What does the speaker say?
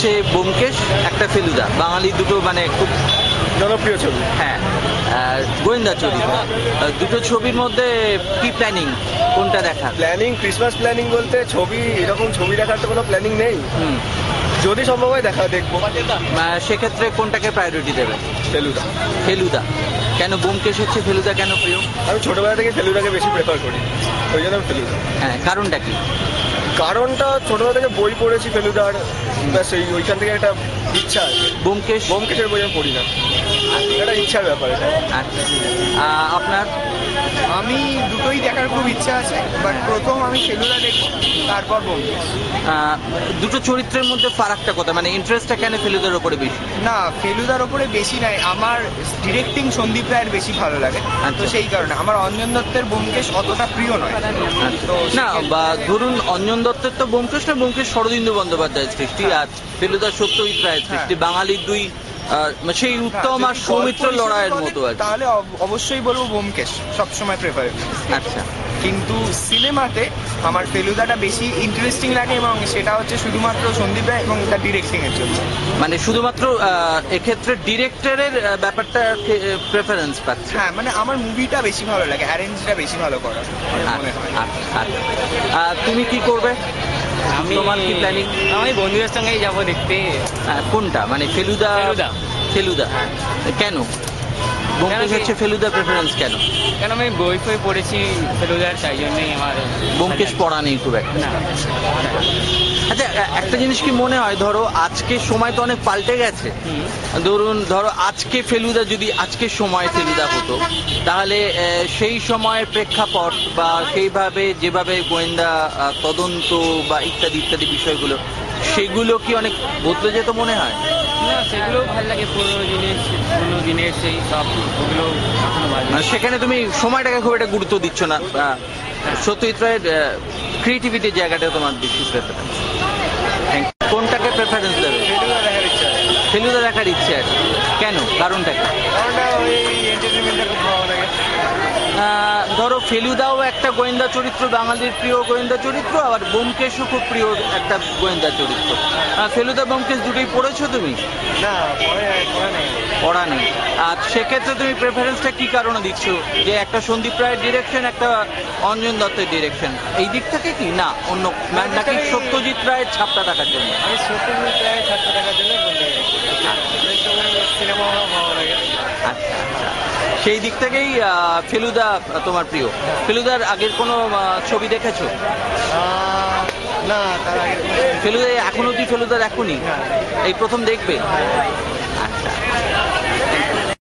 হচ্ছে ব্যোমকেশ, একটা ফেলুদা, বাঙালি দুটো মানে খুব জনপ্রিয় ছবি। হ্যাঁ গোয়েন্দা চরিত্র। দুটো ছবির মধ্যে কি প্ল্যানিং, কোনটা দেখা? প্ল্যানিং, ক্রিসমাস প্ল্যানিং বলতে ছবি, এরকম ছবি দেখার তো কোনো প্ল্যানিং নেই। যদি সম্ভব হয় দেখবো। সেক্ষেত্রে কোনটাকে প্রায়োরিটি দেবে? ফেলুদা। ফেলুদা কেন? ব্যোমকেশ হচ্ছে, ফেলুদা কেন প্রিয়? আমি ছোটবেলা থেকে ফেলুদাকে বেশি প্রেফার করি, ওই জন্য ফেলুদা। হ্যাঁ, কারণটা কি? কারণটা ছোটবেলা থেকে বই পড়েছি ফেলুদার, ব্যাস ওইখান থেকে একটা ইচ্ছা আছে। ব্যোমকেশের বই আমি পড়ি না, একটা ইচ্ছার ব্যাপার এটা। আপনার? আমি দুটোই দেখার খুব ইচ্ছা আছে, বাট প্রথম আমি ফেলুদা দেখবো, তারপর ব্যোমকেশ। দুটো চরিত্রের মধ্যে ফারাকটা কোথায়, মানে ইন্টারেস্টটা কেন ফেলুদার ওপরে বেশি? না, ফেলুদার ওপরে বেশি নাই, আমার ডিরেক্টিং সন্দীপ রায়ের বেশি ভালো লাগে, তো সেই কারণে। আমার অঞ্জন দত্তের ব্যোমকেশ অতটা প্রিয় নয়। তো না, বা ধরুন অঞ্জন দত্তের তো ব্যোমকেশ না, ব্যোমকেশ শরদিন্দু বন্দ্যোপাধ্যায়ের সৃষ্টি, আর ফেলুদা সত্যজিৎ রায়ের সৃষ্টি, বাঙালির দুই সেই উত্তম আর সৌমিত্র লড়াইয়ের মতো আর কি। তাহলে অবশ্যই বলবো ব্যোমকেশ সবসময় প্রেফারেবল। আচ্ছা, কিন্তু সিনেমাতে আমার ফেলুদাটা বেশি ইন্টারেস্টিং লাগে, এবং সেটা হচ্ছে শুধুমাত্র সন্দীপ রায় এবং তার ডিরেক্টিং এর জন্য। মানে শুধুমাত্র এক্ষেত্রে ডিরেক্টরের ব্যাপারটা প্রেফারেন্স পাচ্ছে। হ্যাঁ, মানে আমার মুভিটা বেশি ভালো লাগে, অ্যারেঞ্জটা বেশি ভালো করা মনে হয়। তুমি কি করবে? তোমার কি প্ল্যানিং? আমি বন্ধুদের সঙ্গেই যাবো দেখতে। কোনটা, মানে ফেলুদা? ফেলুদা কেন? ব্যোমকেশ হচ্ছে, ফেলুদা প্রেফারেন্স কেন? কেন আমি বই ফই পড়েছি ফেলুদার, তাই জন্যই আমার ব্যোমকেশ পড়া নেই খুব একটা। আচ্ছা, একটা জিনিস কি মনে হয়, ধরো আজকে সময় তো অনেক পাল্টে গেছে, ধরো আজকে ফেলুদা যদি আজকের সময় ফেলুদা হতো, তাহলে সেই সময়ের প্রেক্ষাপট বা সেইভাবে যেভাবে গোয়েন্দা তদন্ত বা ইত্যাদি ইত্যাদি বিষয়গুলো, সেগুলো কি অনেক বদলে যেত মনে হয়? না, সেগুলো ভালো লাগে, পুরোনো দিনের সেই সব, ওগুলো এখনো ভালো লাগে। সেখানে তুমি সময়টাকে খুব একটা গুরুত্ব দিচ্ছ না, সত্যজিৎ রায়ের ক্রিয়েটিভিটির জায়গাটা তোমার বেশি প্রেফারেন্স। কোনটাকে প্রেফারেন্স দেবে? ফেলুদা দেখার ইচ্ছা আছে। ফেলুদা দেখার ইচ্ছে আছে, কেন? কারণটা কি? কারণটা ওই এন্টারটেনমেন্টটা খুব ভালো লাগে। ধরো ফেলুদাও একটা গোয়েন্দা চরিত্র, বাঙালির প্রিয় গোয়েন্দা চরিত্র, আবার ব্যোমকেশও খুব প্রিয় একটা গোয়েন্দা চরিত্র। ফেলুদা ব্যোমকেশ দুটোই পড়েছো তুমি? না, পড়া নেই। আর সেক্ষেত্রে তুমি প্রেফারেন্সটা কি কারণে দিচ্ছ, যে একটা সন্দীপ রায়ের ডিরেকশন, একটা অঞ্জন দত্তের ডিরেকশন, এই দিক থেকে কি, না অন্য, নাকি সত্যজিৎ রায়ের ছাপটা দেখার জন্য? আমি সত্যজিৎ রায়ের ছাত্র দেখার জন্য সিনেমা ভালো লাগে। আচ্ছা আচ্ছা, সেই দিক থেকেই ফেলুদা তোমার প্রিয়। ফেলুদার আগের কোনো ছবি দেখেছো? না, তার আগে ফেলুদা এখনো অব্দি ফেলুদা দেখোনি? এই প্রথম দেখবে?